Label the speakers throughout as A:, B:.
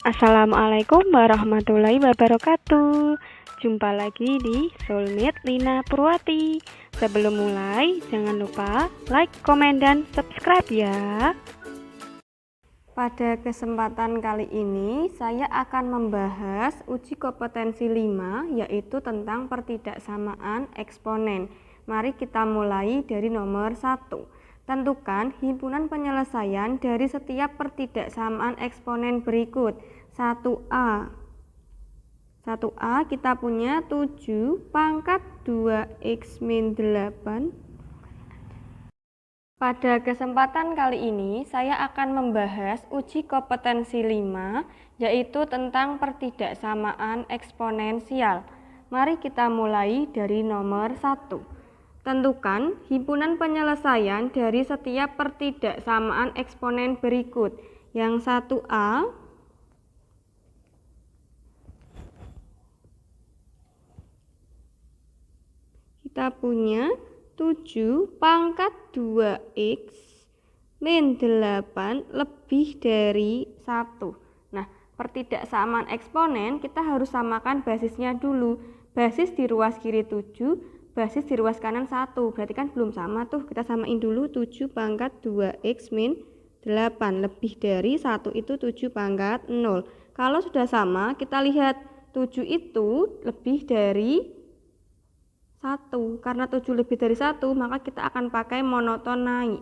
A: Assalamualaikum warahmatullahi wabarakatuh. Jumpa lagi di Soulmate Lina Purwati. Sebelum mulai, jangan lupa like, komen, dan subscribe ya. Pada kesempatan kali ini, saya akan membahas uji kompetensi 5, yaitu tentang pertidaksamaan eksponen. Mari kita mulai dari nomor 1. Tentukan himpunan penyelesaian dari setiap pertidaksamaan eksponen berikut. 1A. 1A kita punya 7 pangkat 2x min 8. Pada kesempatan kali ini saya akan membahas uji kompetensi 5, yaitu tentang pertidaksamaan eksponensial. Mari kita mulai dari nomor 1. Tentukan himpunan penyelesaian dari setiap pertidaksamaan eksponen berikut. Yang 1A, kita punya 7 pangkat 2x min 8 lebih dari 1. Nah, pertidaksamaan eksponen kita harus samakan basisnya dulu. Basis di ruas kiri 7, basis di ruas kanan 1. Berarti kan belum sama tuh. Kita samain dulu 7 pangkat 2x min 8 lebih dari 1 itu 7 pangkat 0. Kalau sudah sama, kita lihat 7 itu lebih dari 1. Karena 7 lebih dari 1, maka kita akan pakai monoton naik.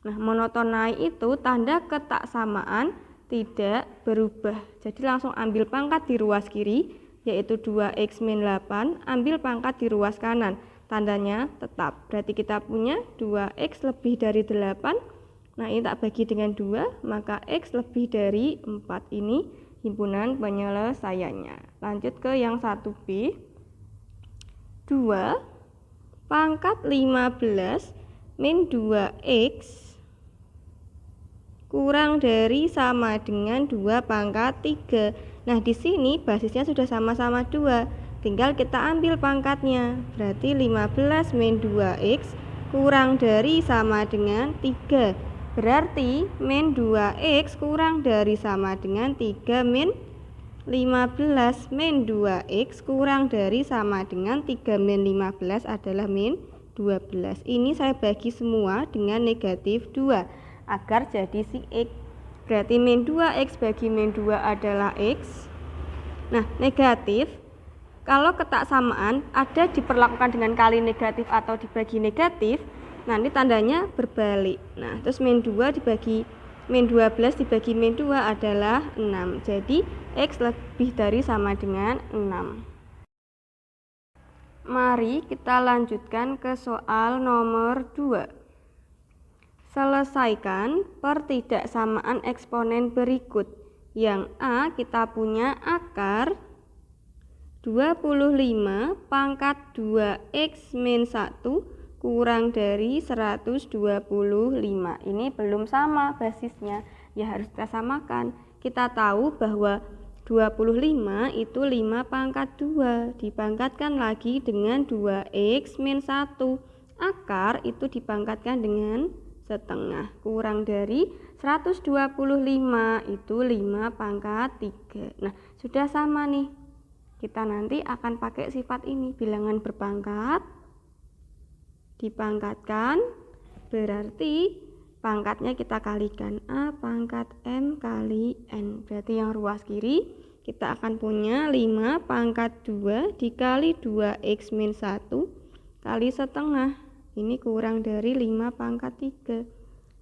A: Nah, monoton naik itu tanda ketaksamaan tidak berubah. Jadi langsung ambil pangkat di ruas kiri, yaitu 2x min 8, ambil pangkat di ruas kanan. Tandanya tetap. Berarti kita punya 2x lebih dari 8. Nah, ini tak bagi dengan 2, maka x lebih dari 4 ini himpunan penyelesaiannya. Lanjut ke yang 1B. 2 pangkat 15 min 2x kurang dari sama dengan 2 pangkat 3. Nah, di sini basisnya sudah sama-sama 2. Tinggal kita ambil pangkatnya. Berarti 15 min 2x kurang dari sama dengan 3. Berarti min 2x kurang dari sama dengan 3 min 15 min 2x kurang dari sama dengan 3 min 15 adalah min 12. Ini saya bagi semua dengan negatif 2 agar jadi si x. Berarti min 2x bagi min 2 adalah x. Nah, negatif kalau ketaksamaan ada diperlakukan dengan kali negatif atau dibagi negatif, nanti tandanya berbalik. Nah, terus min 2 dibagi min 12 dibagi min 2 adalah 6. Jadi x lebih dari sama dengan 6. Mari kita lanjutkan ke soal nomor 2. Selesaikan pertidaksamaan eksponen berikut. Yang A kita punya akar 25 pangkat 2x min 1 kurang dari 125. Ini belum sama basisnya, ya harus kita samakan. Kita tahu bahwa 25 itu 5 pangkat 2 dipangkatkan lagi dengan 2x min 1. Akar itu dipangkatkan dengan setengah, kurang dari 125 itu 5 pangkat 3. Nah, sudah sama nih. Kita nanti akan pakai sifat ini, bilangan berpangkat dipangkatkan, berarti pangkatnya kita kalikan A pangkat M kali N. Berarti yang ruas kiri kita akan punya 5 pangkat 2 dikali 2x min 1 kali setengah. Ini kurang dari 5 pangkat 3.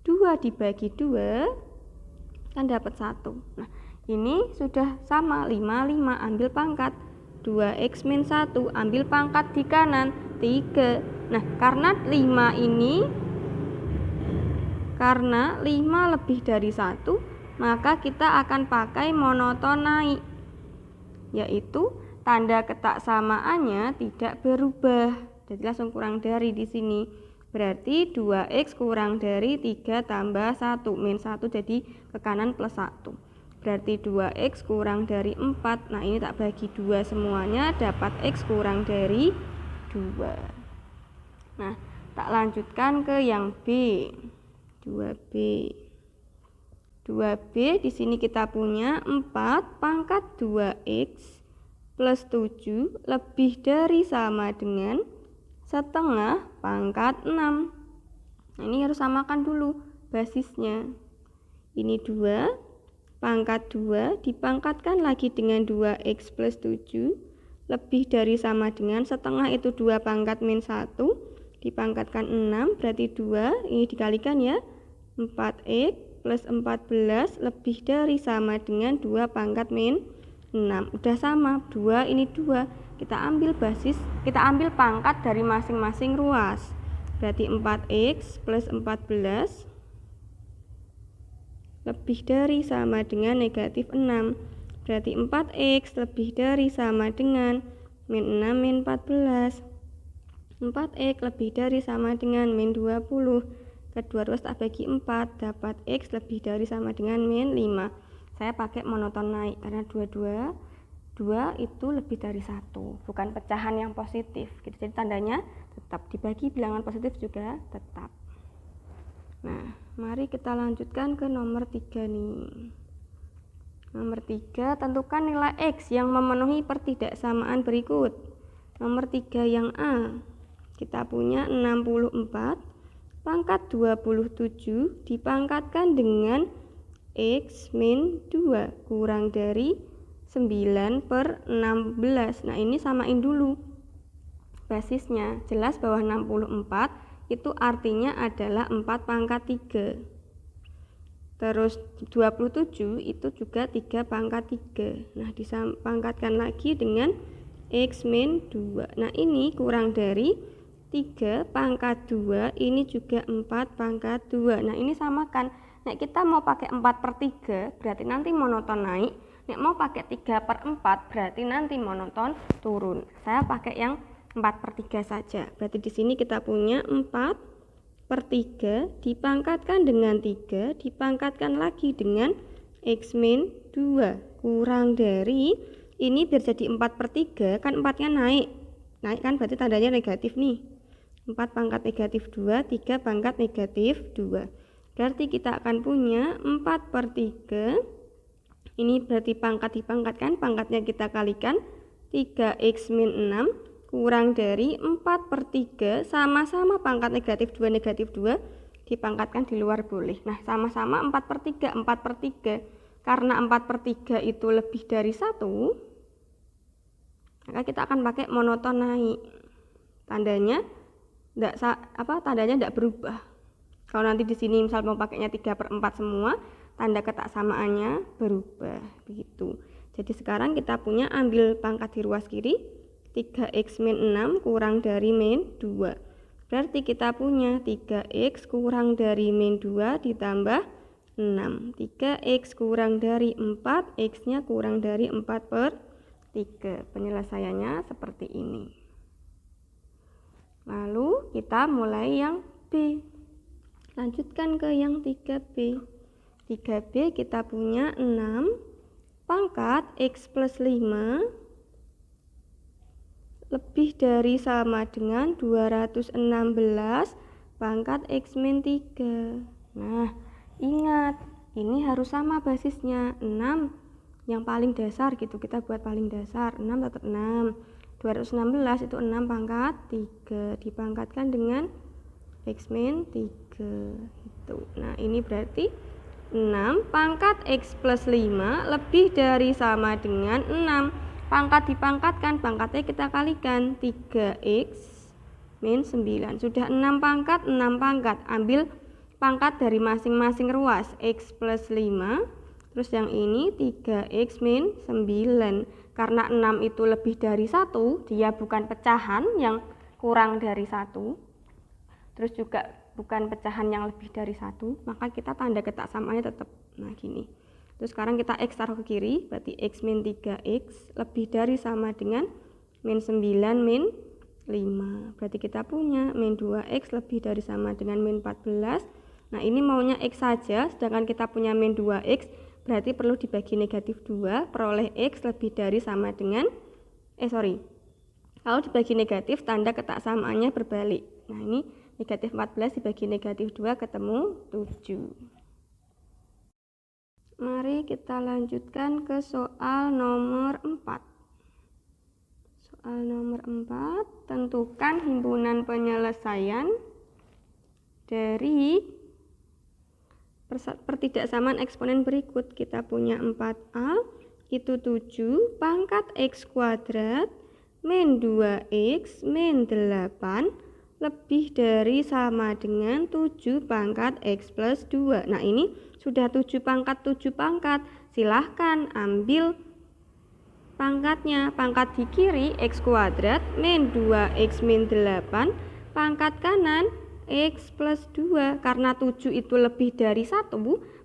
A: 2 dibagi 2 kan dapat 1. Nah, ini sudah sama, 5 ambil pangkat 2x min 1 ambil pangkat di kanan 3. Nah, karena 5 lebih dari 1, maka kita akan pakai monoton naik, yaitu tanda ketaksamaannya tidak berubah. Jadi langsung kurang dari di sini. Berarti 2x kurang dari 3 tambah 1 min 1, jadi ke kanan plus 1. Berarti 2x kurang dari 4. Nah, ini tak bagi 2 semuanya, dapat x kurang dari 2. Nah, tak lanjutkan ke yang B. 2B. 2B di sini kita punya 4 pangkat 2X plus 7 lebih dari sama dengan setengah pangkat 6. Nah, ini harus samakan dulu basisnya. Ini 2 pangkat 2 dipangkatkan lagi dengan 2X plus 7 lebih dari sama dengan setengah itu 2 pangkat min 1 dipangkatkan 6 berarti 2 ini dikalikan ya 4X plus 14 lebih dari sama dengan 2 pangkat min 6. Udah sama, 2 ini 2. Kita ambil pangkat dari masing-masing ruas. Berarti 4X plus 14 lebih dari sama dengan negatif 6. Berarti 4X lebih dari sama dengan min 6 min 14. 4X lebih dari sama dengan min 20. Kedua ruas tak bagi 4, dapat X lebih dari sama dengan min 5. Saya pakai monoton naik karena 2 itu lebih dari 1, bukan pecahan yang positif. Jadi tandanya tetap dibagi bilangan positif juga tetap. Nah, mari kita lanjutkan ke nomor 3 nih. Nomor 3, tentukan nilai X yang memenuhi pertidaksamaan berikut. Nomor 3 yang A, kita punya 64 pangkat 27 dipangkatkan dengan X min 2 kurang dari 9 per 16. Nah, ini samain dulu basisnya. Jelas bahwa 64 itu artinya adalah 4 pangkat 3. Terus 27 itu juga 3 pangkat 3. Nah, dipangkatkan lagi dengan X min 2. Nah, ini kurang dari 3 pangkat 2, ini juga 4 pangkat 2. Nah, ini samakan. Nek kita mau pakai 4 per 3, berarti nanti monoton naik. Nek mau pakai 3 per 4, berarti nanti monoton turun. Saya pakai yang 4 per 3 saja. Berarti di sini kita punya 4 per 3 dipangkatkan dengan 3, dipangkatkan lagi dengan X min 2 kurang dari, ini biar jadi 4 per 3, kan 4-nya naik. Naik kan berarti tandanya negatif nih. 4 pangkat negatif 2, 3 pangkat negatif 2. Berarti kita akan punya 4 per 3. Ini berarti pangkat dipangkatkan, pangkatnya kita kalikan 3X min 6 kurang dari 4 per 3 sama-sama pangkat negatif 2 dipangkatkan di luar boleh. Nah, sama-sama 4 per 3, 4 per 3. Karena 4 per 3 itu lebih dari 1, maka kita akan pakai monoton naik. Tandanya tidak berubah. Kalau nanti di sini misal mau pakainya 3 per 4 semua, tanda ketaksamaannya berubah begitu. Jadi sekarang kita punya ambil pangkat di ruas kiri 3X min 6 kurang dari min 2. Berarti kita punya 3X kurang dari min 2 ditambah 6. 3X kurang dari 4, X-nya kurang dari 4 per 3. Penyelesaiannya seperti ini. Lalu kita mulai yang B. Lanjutkan ke yang 3B. 3B kita punya 6 pangkat X plus 5 lebih dari sama dengan 216 pangkat X min 3. Nah, ingat, ini harus sama basisnya. 6 yang paling dasar gitu, kita buat paling dasar. 6 tetap 6. 216 itu 6 pangkat 3 dipangkatkan dengan X min 3 gitu. Nah, ini berarti 6 pangkat X plus 5 lebih dari sama dengan 6. Pangkat dipangkatkan, pangkatnya kita kalikan 3X min 9. Sudah 6 pangkat, 6 pangkat. Ambil pangkat dari masing-masing ruas. X plus 5. Terus yang ini 3X min 9. Karena 6 itu lebih dari 1, dia bukan pecahan yang kurang dari 1. Terus juga bukan pecahan yang lebih dari 1, maka kita tanda ketaksamaannya tetap. Nah, gini. Terus sekarang kita X taruh ke kiri, berarti X min 3X lebih dari sama dengan min 9 min 5. Berarti kita punya min 2X lebih dari sama dengan min 14. Nah, ini maunya X saja, sedangkan kita punya min 2X, berarti perlu dibagi negatif 2, peroleh X lebih dari sama dengan, kalau dibagi negatif, tanda ketaksamaannya berbalik. Nah, ini negatif 14 dibagi negatif 2 ketemu 7. Mari kita lanjutkan ke soal nomor 4. Soal nomor 4, tentukan himpunan penyelesaian dari pertidaksamaan eksponen berikut. Kita punya 4A itu 7 pangkat X kuadrat min 2X min 8 lebih dari sama dengan 7 pangkat X plus 2. Nah ini sudah 7 pangkat. Silahkan ambil pangkatnya. Pangkat di kiri X kuadrat min 2X min 8, pangkat kanan X plus 2. Karena 7 itu lebih dari 1,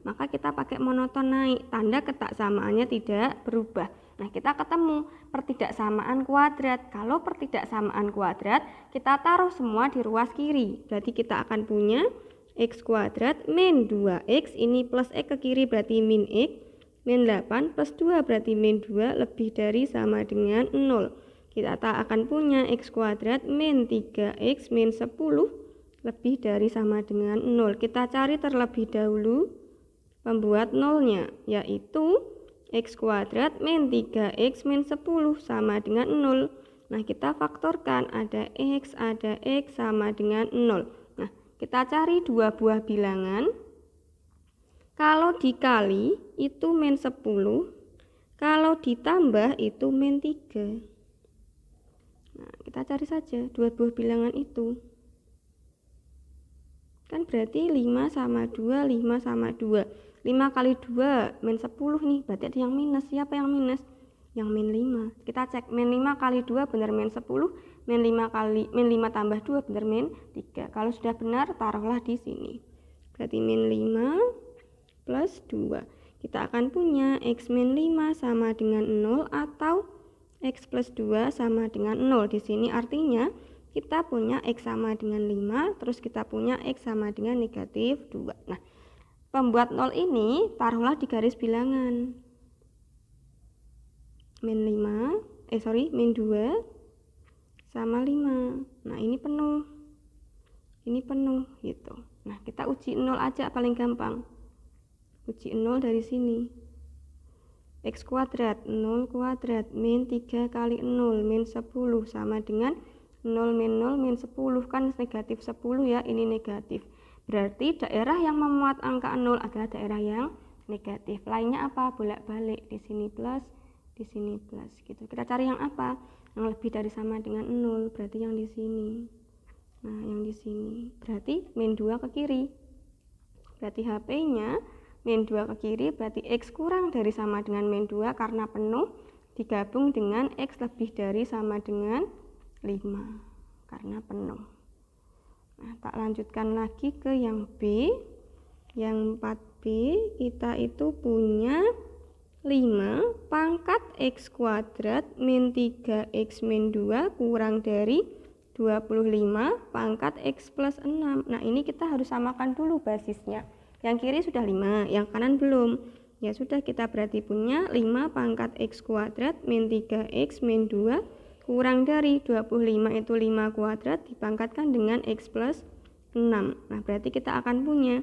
A: maka kita pakai monoton naik. Tanda ketaksamaannya tidak berubah. Nah, kita ketemu pertidaksamaan kuadrat. Kalau pertidaksamaan kuadrat, kita taruh semua di ruas kiri. Berarti kita akan punya X kuadrat min 2X, ini plus X ke kiri berarti min X, min 8 plus 2 berarti min 2 lebih dari sama dengan 0. Kita akan punya X kuadrat min 3X min 10 lebih dari sama dengan 0. Kita cari terlebih dahulu pembuat nolnya, yaitu X kuadrat min 3X min 10 sama dengan 0. Nah, kita faktorkan, ada X sama dengan 0. Nah, kita cari dua buah bilangan. Kalau dikali itu min 10, kalau ditambah itu min 3. Nah, kita cari saja dua buah bilangan itu. Kan berarti 5 sama 2, 5 sama 2. 5 kali 2 min 10 nih, berarti ada yang minus. Siapa yang minus? Yang min 5. Kita cek min 5 kali 2 benar min 10, min 5 tambah 2 benar min 3. Kalau sudah benar, taruhlah di sini. Berarti min 5 plus 2. Kita akan punya X min 5 sama dengan 0 atau X plus 2 sama dengan 0. Di sini artinya kita punya X sama dengan 5, terus kita punya X sama dengan negatif 2. Nah, pembuat 0 ini taruhlah di garis bilangan. Min 2 sama 5. Nah, ini penuh. Ini penuh gitu. Nah, kita uji 0 aja paling gampang. Uji 0 dari sini. X kuadrat, 0 kuadrat, min 3 kali 0, min 10 sama dengan 0 min 0 min 10, kan negatif 10 ya, ini negatif. Berarti daerah yang memuat angka 0 adalah daerah yang negatif. Lainnya apa? Bolak-balik, di sini plus, di sini plus gitu. Kita cari yang apa? Yang lebih dari sama dengan 0, berarti yang di sini. Nah, yang di sini. Berarti min 2 ke kiri. Berarti HP-nya min 2 ke kiri, berarti X kurang dari sama dengan min 2 karena penuh digabung dengan X lebih dari sama dengan 5 karena penuh. Nah, tak lanjutkan lagi ke yang B. Yang 4B kita itu punya 5 pangkat X kuadrat min 3X min 2 kurang dari 25 pangkat X plus 6. Nah, ini kita harus samakan dulu basisnya. Yang kiri sudah 5, yang kanan belum. Ya sudah, kita berarti punya 5 pangkat X kuadrat min 3X min 2 kurang dari 25 itu 5 kuadrat dipangkatkan dengan X plus 6. Nah, berarti kita akan punya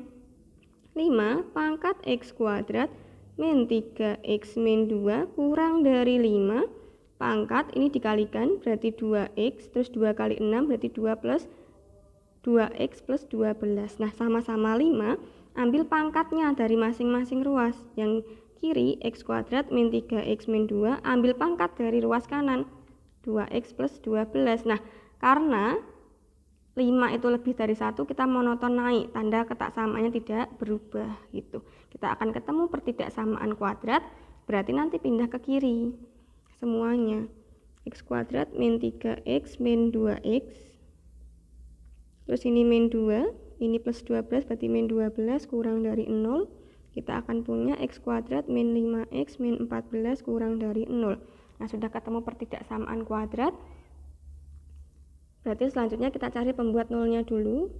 A: 5 pangkat X kuadrat min 3X min 2 kurang dari 5 pangkat, ini dikalikan berarti 2X, terus 2 kali 6 berarti 2 plus 2X plus 12. Nah, sama-sama 5, ambil pangkatnya dari masing-masing ruas. Yang kiri X kuadrat min 3X min 2, ambil pangkat dari ruas kanan 2X plus 12. Nah, karena 5 itu lebih dari 1, kita monoton naik, tanda ketaksamaannya tidak berubah gitu. Kita akan ketemu pertidaksamaan kuadrat, berarti nanti pindah ke kiri semuanya. X kuadrat min 3X min 2X, terus ini min 2, ini plus 12 berarti min 12 kurang dari 0. Kita akan punya X kuadrat min 5X min 14 kurang dari 0. Nah, sudah ketemu pertidaksamaan kuadrat. Berarti selanjutnya kita cari pembuat nolnya dulu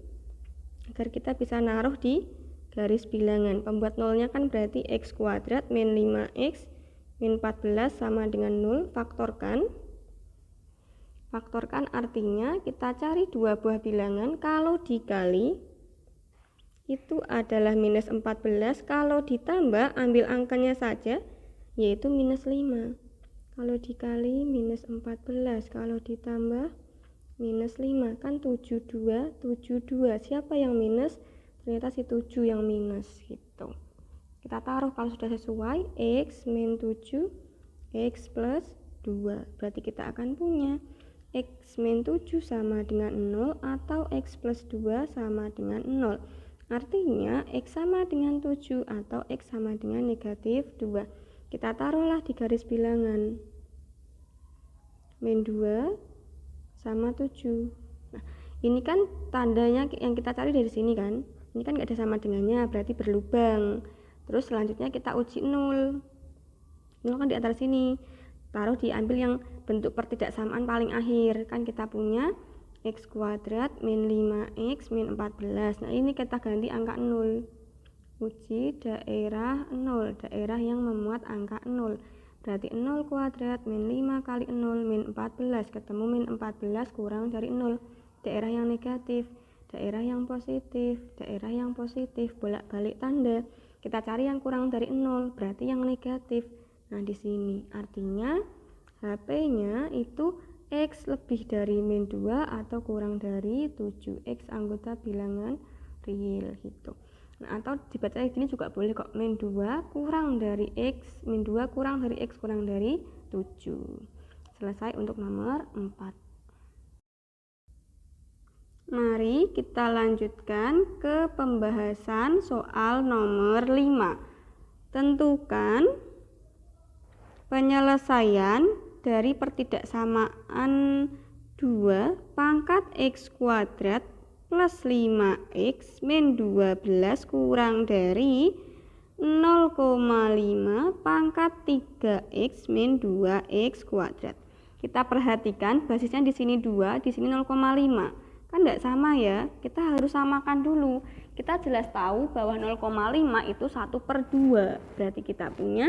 A: agar kita bisa naruh di garis bilangan. Pembuat nolnya kan berarti X kuadrat min 5X min 14 sama dengan 0. Faktorkan. Faktorkan artinya kita cari dua buah bilangan. Kalau dikali itu adalah minus 14. Kalau ditambah, ambil angkanya saja, yaitu minus 5. Kalau dikali minus 14, kalau ditambah minus 5, kan 72, 72. Siapa yang minus? Ternyata si 7 yang minus, gitu. Kita taruh kalau sudah sesuai, X min 7, X plus 2. Berarti kita akan punya X min 7 sama dengan 0 atau X plus 2 sama dengan 0. Artinya X sama dengan 7 atau X sama dengan negatif 2. Kita taruhlah di garis bilangan. Min 2 sama 7. Nah, ini kan tandanya yang kita cari dari sini kan. Ini kan nggak ada sama dengannya, berarti berlubang. Terus selanjutnya kita uji 0. 0 kan di antara sini. Taruh diambil yang bentuk pertidaksamaan paling akhir. Kan kita punya X kuadrat min 5X min 14. Nah, ini kita ganti angka 0. Uji daerah 0, daerah yang memuat angka 0. Berarti 0 kuadrat min 5 kali 0 min 14. Ketemu min 14 kurang dari 0. Daerah yang negatif, daerah yang positif, daerah yang positif, bolak-balik tanda. Kita cari yang kurang dari 0, berarti yang negatif. Nah, di sini artinya HP-nya itu X lebih dari min 2 atau kurang dari 7X anggota bilangan real gitu. Nah, atau dibaca gini juga boleh kok, min 2 kurang dari X, min 2 kurang dari X kurang dari 7. Selesai untuk nomor 4. Mari kita lanjutkan ke pembahasan soal nomor 5. Tentukan penyelesaian dari pertidaksamaan 2 pangkat X kuadrat plus 5X min 12 kurang dari 0,5 pangkat 3X min 2X kuadrat. Kita perhatikan basisnya di sini 2, di sini 0,5. Kan enggak sama ya, kita harus samakan dulu. Kita jelas tahu bahwa 0,5 itu 1/2. Berarti kita punya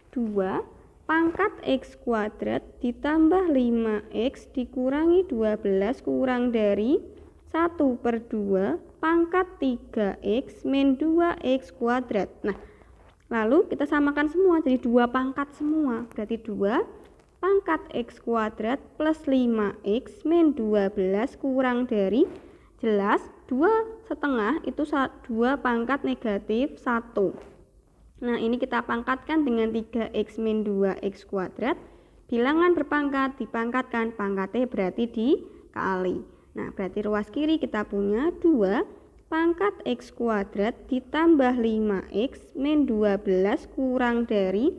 A: 2 pangkat X kuadrat ditambah 5X dikurangi 12 kurang dari 1/2 pangkat 3X min 2X kuadrat. Nah, lalu kita samakan semua jadi 2 pangkat semua. Berarti 2 pangkat X kuadrat plus 5X min 12 kurang dari, jelas 2/2 itu 2 pangkat negatif 1. Nah, ini kita pangkatkan dengan 3X min 2X kuadrat. Bilangan berpangkat dipangkatkan, pangkatnya berarti dikali. Nah, berarti ruas kiri kita punya 2 pangkat X kuadrat ditambah 5X min 12 kurang dari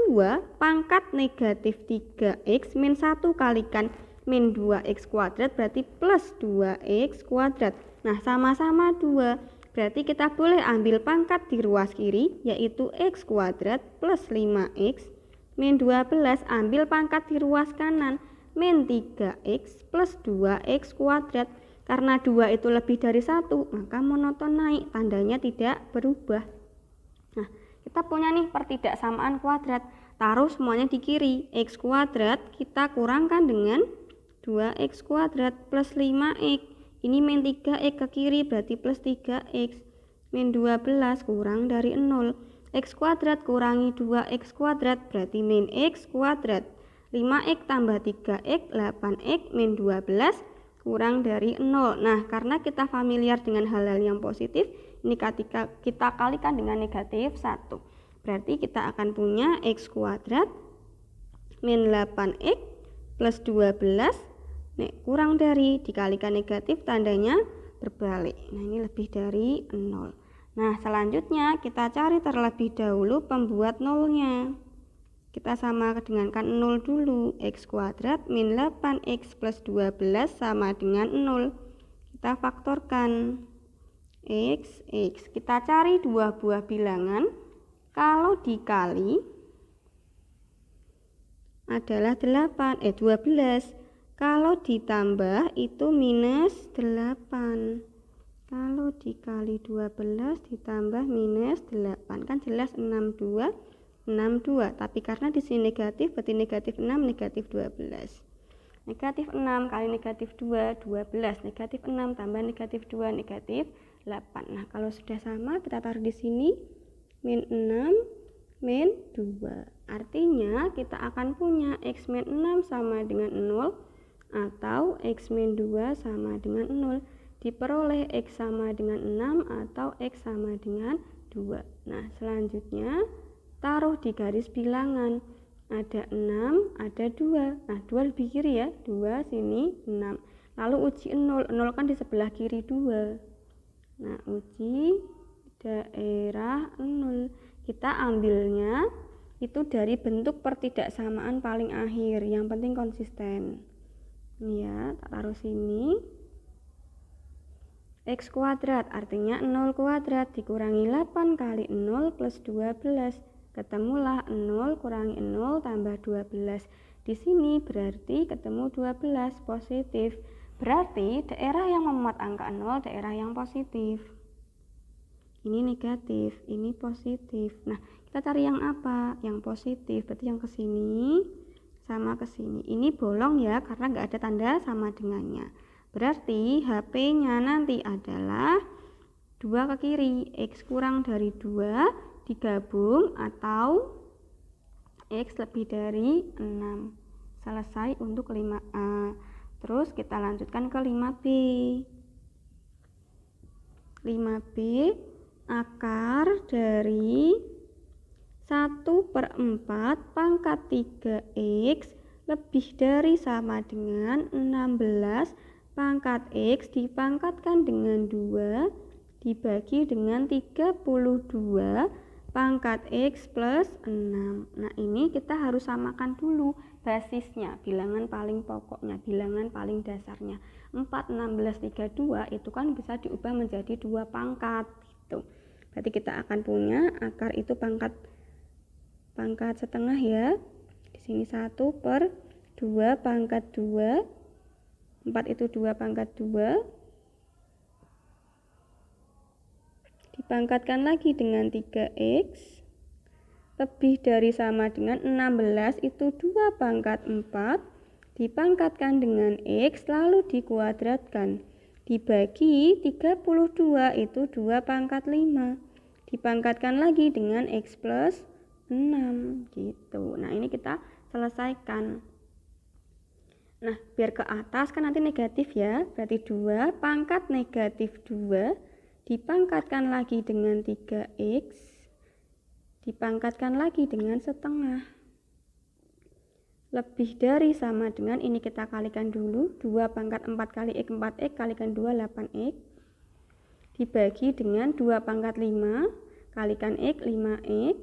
A: 2 pangkat negatif 3X min 1 kalikan min 2X kuadrat berarti plus 2X kuadrat. Nah, sama-sama 2. Berarti kita boleh ambil pangkat di ruas kiri, yaitu X kuadrat plus 5X min 12, ambil pangkat di ruas kanan, min 3X plus 2X kuadrat. Karena 2 itu lebih dari 1, maka monoton naik, tandanya tidak berubah. Nah, kita punya nih pertidaksamaan kuadrat, taruh semuanya di kiri. X kuadrat kita kurangkan dengan 2X kuadrat plus 5X. Ini min 3X ke kiri berarti plus 3X. Min 12 kurang dari 0. X kuadrat kurangi 2X kuadrat berarti min X kuadrat. 5X tambah 3X 8X min 12 kurang dari 0. Nah, karena kita familiar dengan hal-hal yang positif, ini ketika kita kalikan dengan negatif 1. Berarti kita akan punya X kuadrat min 8X plus 12 kurang dari, dikalikan negatif tandanya berbalik. Nah, ini lebih dari 0. Nah, selanjutnya kita cari terlebih dahulu pembuat nolnya. Kita sama dengankan 0 dulu. X kuadrat min 8X plus 12 sama dengan 0. Kita faktorkan X. Kita cari dua buah bilangan. Kalau dikali adalah 12. Kalau ditambah itu minus 8. Kalau dikali 12 ditambah minus 8. Kan jelas 62. Tapi karena di sini negatif, berarti negatif 6, negatif 12. Negatif 6 kali negatif 2, 12. Negatif 6 tambah negatif 2, negatif 8. Nah, kalau sudah sama kita taruh di sini min 6 min 2. Artinya kita akan punya X min 6 sama dengan 0 atau X min 2 sama dengan 0. Diperoleh X sama dengan 6 atau X sama dengan 2. Nah, selanjutnya taruh di garis bilangan. Ada 6, ada 2. Nah, 2 lebih kiri ya, 2 sini 6. Lalu uji 0, 0 kan di sebelah kiri 2. Nah, uji daerah 0. Kita ambilnya itu dari bentuk pertidaksamaan paling akhir, yang penting konsisten. Ini ya, tak taruh sini. X kuadrat artinya 0 kuadrat dikurangi 8 kali 0 plus 12. Ketemulah 0 kurangi 0 tambah 12. Di sini berarti ketemu 12 positif. Berarti daerah yang memuat angka 0 daerah yang positif. Ini negatif, ini positif. Nah, kita cari yang apa? Yang positif. Berarti yang ke sini sama ke sini. Ini bolong ya karena nggak ada tanda sama dengannya. Berarti HP-nya nanti adalah 2 ke kiri. X kurang dari 2 digabung atau X lebih dari 6. Selesai untuk 5A. Terus kita lanjutkan ke 5B. 5B akar dari 1/4 pangkat 3X lebih dari sama dengan 16 pangkat X dipangkatkan dengan 2 dibagi dengan 32 pangkat X plus 6. Nah, ini kita harus samakan dulu basisnya, bilangan paling pokoknya, bilangan paling dasarnya. 4, 16, 32 itu kan bisa diubah menjadi 2 pangkat gitu. Berarti kita akan punya akar itu pangkat setengah ya. Di sini 1/2 pangkat 2. 4 itu 2 pangkat 2. Dipangkatkan lagi dengan 3X lebih dari sama dengan 16 itu 2 pangkat 4 dipangkatkan dengan X lalu dikuadratkan dibagi 32 itu 2 pangkat 5 dipangkatkan lagi dengan X plus 6 gitu. Nah, ini kita selesaikan. Nah, biar ke atas kan nanti negatif ya, berarti 2 pangkat negatif 2 dipangkatkan lagi dengan 3X dipangkatkan lagi dengan setengah lebih dari sama dengan, ini kita kalikan dulu, 2 pangkat 4 kali X 4X kalikan 2 8X dibagi dengan 2 pangkat 5 kalikan X 5X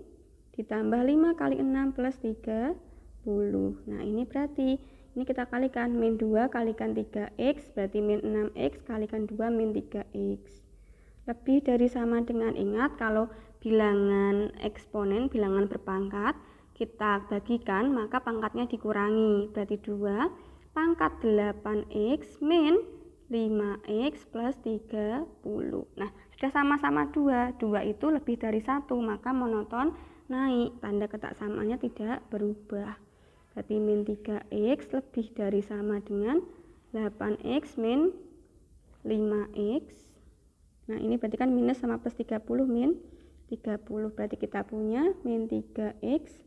A: ditambah 5 kali 6 plus 30. Nah, ini berarti ini kita kalikan min 2 kalikan 3X berarti min 6X kalikan 2 min 3X lebih dari sama dengan, ingat kalau bilangan eksponen, bilangan berpangkat kita bagikan maka pangkatnya dikurangi, berarti 2 pangkat 8X min 5X plus 30. Nah, sudah sama-sama 2 itu lebih dari 1 maka monoton naik, tanda ketaksamaannya tidak berubah. Berarti min 3X lebih dari sama dengan 8X min 5X. Nah, ini berarti kan minus sama plus 30 min 30. Berarti kita punya min 3X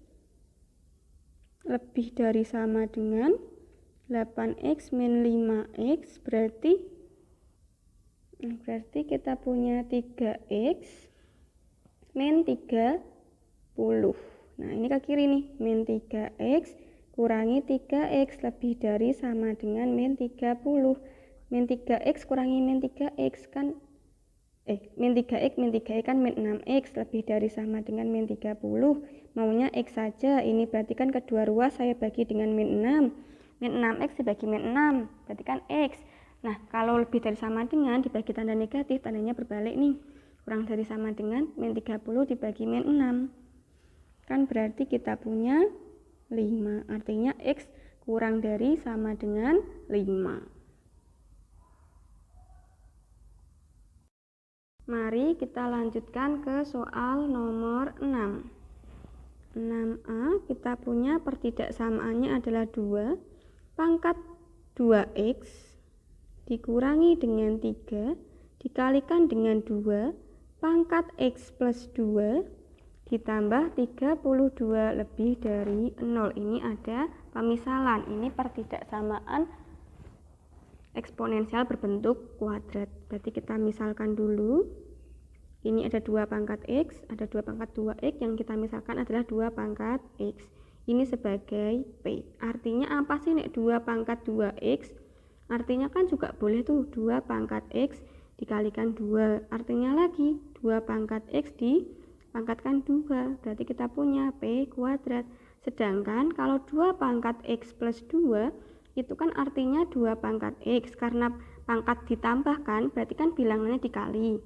A: lebih dari sama dengan 8X min 5X berarti kita punya 3X min 30. Nah, ini ke kiri nih, min 3X kurangi 3X lebih dari sama dengan min 30. Min 3X kurangi min 3X kan min 3X kan min 6X lebih dari sama dengan min 30. Maunya X saja, ini berarti kan kedua ruas saya bagi dengan min 6. Min 6X dibagi min 6, berarti kan X. Nah, kalau lebih dari sama dengan dibagi tanda negatif, tandanya berbalik nih. Kurang dari sama dengan min 30 dibagi min 6. Kan berarti kita punya 5, artinya X kurang dari sama dengan 5. Mari kita lanjutkan ke soal nomor 6. 6A kita punya pertidaksamaannya adalah 2 pangkat 2X dikurangi dengan 3 dikalikan dengan 2 pangkat X plus 2 ditambah 32 lebih dari 0. Ini ada pemisalan, ini pertidaksamaan eksponensial berbentuk kuadrat. Berarti kita misalkan dulu. Ini ada 2 pangkat X, ada 2 pangkat 2X, yang kita misalkan adalah 2 pangkat X. Ini sebagai P. Artinya apa sih nek 2 pangkat 2X? Artinya kan juga boleh tuh 2 pangkat X dikalikan 2. Artinya lagi 2 pangkat X dipangkatkan 2. Berarti kita punya P kuadrat. Sedangkan kalau 2 pangkat X plus 2 itu kan artinya 2 pangkat X. Karena pangkat ditambahkan berarti kan bilangannya dikali.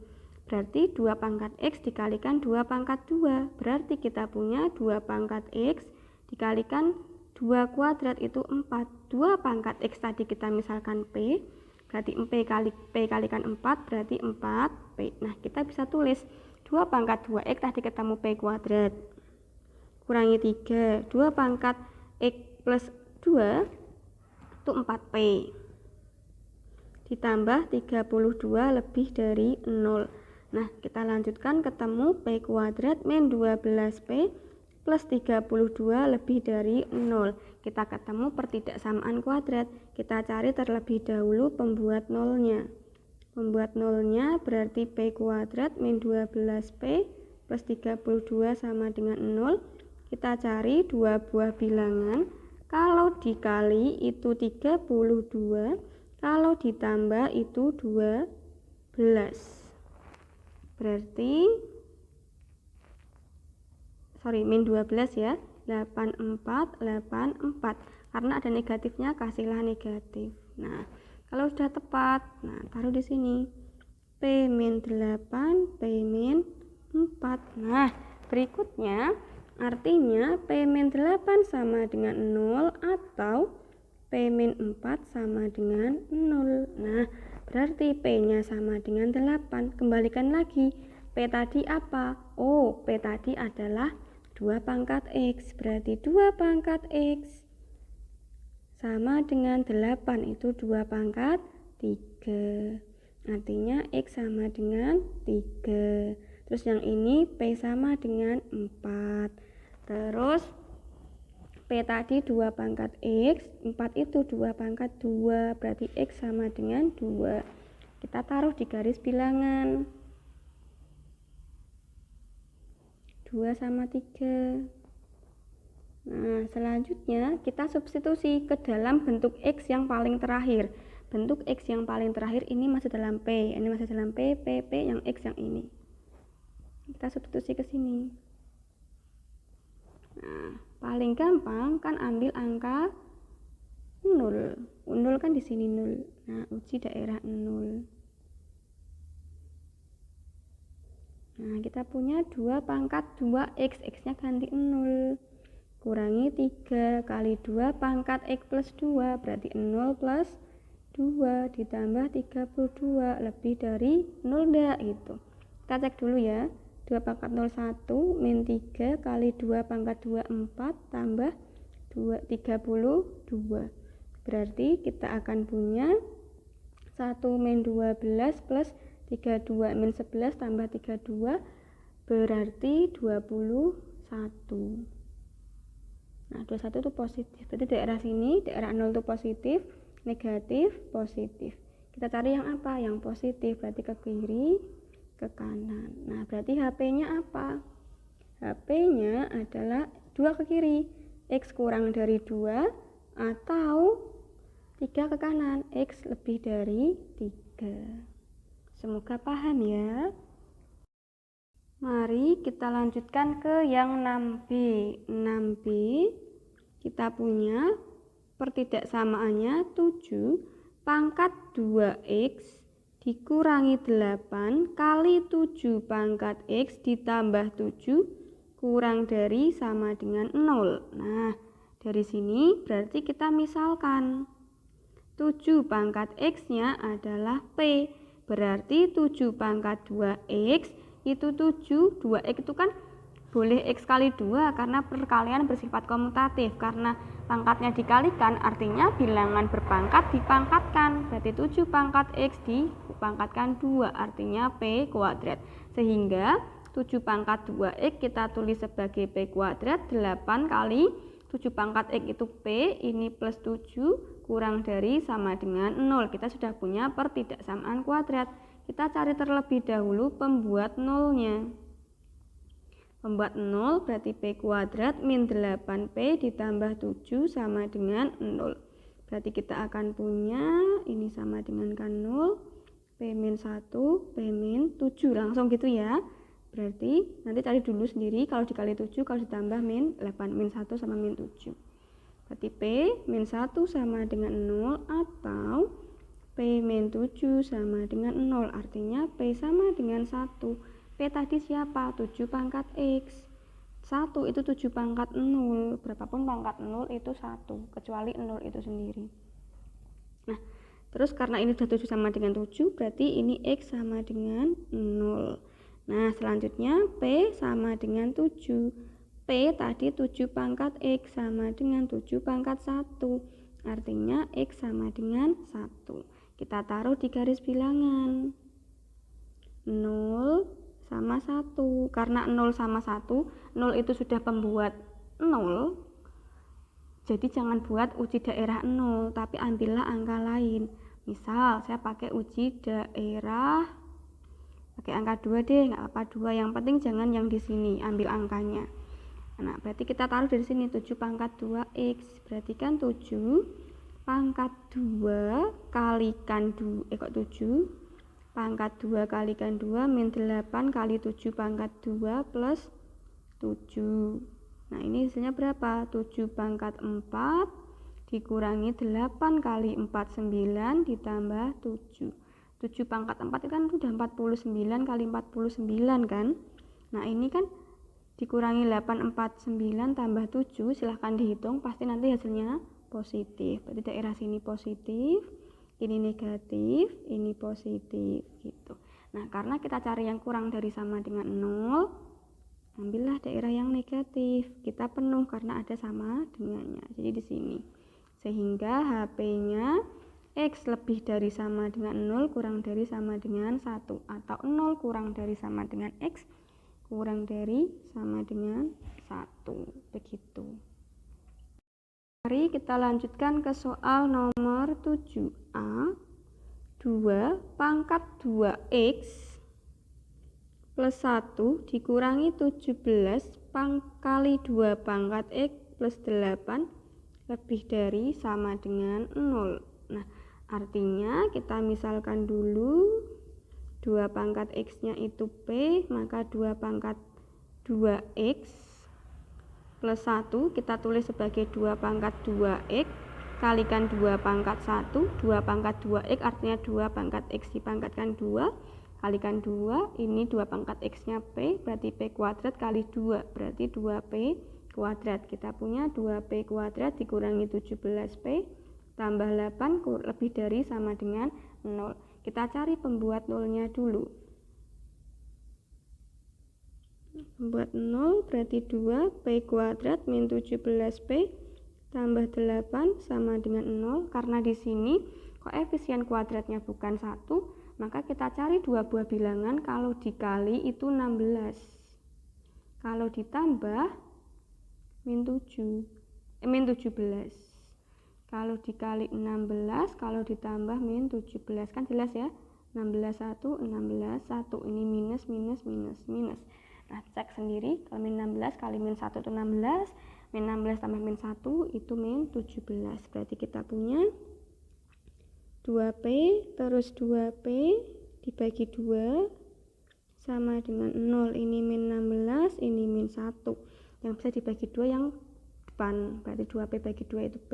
A: Berarti 2 pangkat X dikalikan 2 pangkat 2. Berarti kita punya 2 pangkat X dikalikan 2 kuadrat itu 4. 2 pangkat X tadi kita misalkan P. Berarti P kalikan 4 berarti 4P. Nah, kita bisa tulis 2 pangkat 2X tadi ketemu P kuadrat. Kurangi 3. 2 pangkat X plus 2 itu 4P. Ditambah 32 lebih dari 0. Nah, kita lanjutkan ketemu P kuadrat min 12P plus 32 lebih dari 0. Kita ketemu pertidaksamaan kuadrat. Kita cari terlebih dahulu pembuat nolnya. Pembuat nolnya berarti P kuadrat min 12P plus 32 sama dengan 0. Kita cari dua buah bilangan. Kalau dikali itu 32, kalau ditambah itu 12. Berarti min 12 ya, 8484. Karena ada negatifnya, kasihlah negatif. Nah, kalau sudah tepat, nah taruh di sini. P min 8, P min 4. Nah, berikutnya artinya P min 8 sama dengan 0 atau P min 4 sama dengan 0. Nah, berarti P-nya sama dengan 8. Kembalikan lagi. P tadi apa? Oh, P tadi adalah 2 pangkat X. Berarti 2 pangkat X sama dengan 8 itu 2 pangkat 3. Artinya X sama dengan 3. Terus yang ini P sama dengan 4. Terus P tadi 2 pangkat X, 4 itu 2 pangkat 2. Berarti X sama dengan 2. Kita taruh di garis bilangan. 2 sama 3. Nah, selanjutnya kita substitusi ke dalam bentuk X yang paling terakhir. Bentuk X yang paling terakhir ini masih dalam P. Ini masih dalam P, yang X yang ini. Kita substitusi ke sini. Nah, paling gampang kan ambil angka 0. 0 kan di sini 0. Nah, uji daerah 0. Nah, kita punya 2 pangkat 2X, X-nya ganti 0. Kurangi 3 kali 2 pangkat X plus 2, berarti 0 plus 2 ditambah 32 lebih dari 0 enggak gitu. Kita cek dulu ya. 2 pangkat 0 1 min 3 kali 2 pangkat 2 4 tambah 32. Berarti kita akan punya 1 min 12 plus 32 min 11 tambah 32 berarti 21. Nah, 21 itu positif. Berarti daerah sini, daerah 0 itu positif, negatif, positif. Kita cari yang apa? Yang positif. Berarti ke kiri, ke kanan. Nah, berarti HP-nya apa? HP-nya adalah 2 ke kiri. X kurang dari 2 atau 3 ke kanan. X lebih dari 3. Semoga paham ya. Mari kita lanjutkan ke yang 6B. 6B kita punya pertidaksamaannya 7 pangkat 2X dikurangi 8 kali 7 pangkat X ditambah 7 kurang dari sama dengan 0. Nah, dari sini berarti kita misalkan 7 pangkat X-nya adalah P. Berarti 7 pangkat 2X itu 7, 2X itu kan boleh X kali 2 karena perkalian bersifat komutatif. Karena pangkatnya dikalikan artinya bilangan berpangkat dipangkatkan. Berarti 7 pangkat X dipangkatkan 2 artinya P kuadrat. Sehingga 7 pangkat 2X kita tulis sebagai P kuadrat. 8 kali 7 pangkat X itu P, ini plus 7 kurang dari sama dengan 0. Kita sudah punya pertidaksamaan kuadrat. Kita cari terlebih dahulu pembuat nolnya. Pembuat 0 berarti P kuadrat min 8P ditambah 7 sama dengan 0. Berarti kita akan punya ini sama dengan kan 0, P min 1, P min 7. Langsung gitu ya. Berarti nanti cari dulu sendiri kalau dikali 7, kalau ditambah min 8, min 1 sama min 7. Berarti P min 1 sama dengan 0 atau P min 7 sama dengan 0. Artinya P sama dengan 1. P tadi siapa? 7 pangkat X. 1 itu 7 pangkat 0. Berapapun pangkat 0 itu 1. Kecuali 0 itu sendiri. Nah, terus karena ini sudah 7 sama dengan 7, berarti ini X sama dengan 0. Nah, selanjutnya P sama dengan 7. P tadi 7 pangkat X sama dengan 7 pangkat 1. Artinya X sama dengan 1. Kita taruh di garis bilangan. 0 sama 1. Karena 0 sama 1, 0 itu sudah pembuat 0. Jadi jangan buat uji daerah 0, tapi ambillah angka lain. Misal saya pakai uji daerah pakai angka 2 deh, nggak apa-apa 2. Yang penting jangan yang di sini, ambil angkanya. Nah, berarti kita taruh dari sini 7 pangkat 2X. Berarti kan 7 pangkat 2 kalikan 7 pangkat 2 kalikan 2 min 8 kali 7 pangkat 2 plus 7. Nah, ini hasilnya berapa? 7 pangkat 4 dikurangi 8 kali 4, 9 ditambah 7. 7 pangkat 4 itu kan sudah 49 kali 49 kan. Nah, ini kan dikurangi 8, 49 tambah 7, silahkan dihitung, pasti nanti hasilnya positif. Berarti daerah sini positif, ini negatif, ini positif gitu. Nah, karena kita cari yang kurang dari sama dengan 0, ambillah daerah yang negatif. Kita penuh karena ada sama dengannya. Jadi di sini. Sehingga HP-nya X lebih dari sama dengan 0 kurang dari sama dengan 1 atau 0 kurang dari sama dengan X kurang dari sama dengan 1. Begitu. Mari kita lanjutkan ke soal nomor 7A. 2 pangkat 2X plus 1 dikurangi 17 kali 2 pangkat X plus 8 lebih dari sama dengan 0. Nah, artinya kita misalkan dulu 2 pangkat X-nya itu P, maka 2 pangkat 2X plus 1 kita tulis sebagai 2 pangkat 2X kalikan 2 pangkat 1. 2 pangkat 2X artinya 2 pangkat X dipangkatkan 2 kalikan 2, ini 2 pangkat X nya P, berarti P kuadrat kali 2, berarti 2P kuadrat. Kita punya 2P kuadrat dikurangi 17P tambah 8 lebih dari sama dengan 0. Kita cari pembuat nolnya dulu. Pembuat 0 berarti 2P kuadrat min 17P tambah 8 sama dengan 0. Karena di sini koefisien kuadratnya bukan 1, maka kita cari dua buah bilangan. Kalau dikali itu 16, kalau ditambah min 17. Kalau dikali 16, kalau ditambah min 17, kan jelas ya, 16 1, 16 1, ini minus minus minus minus. Nah, cek sendiri, kalau min 16 kali min 1 itu 16, min 16 tambah min 1 itu min 17. Berarti kita punya 2P terus 2P dibagi 2 sama dengan 0. Ini min 16, ini min 1. Yang bisa dibagi 2 yang depan. Berarti 2P bagi 2 itu P,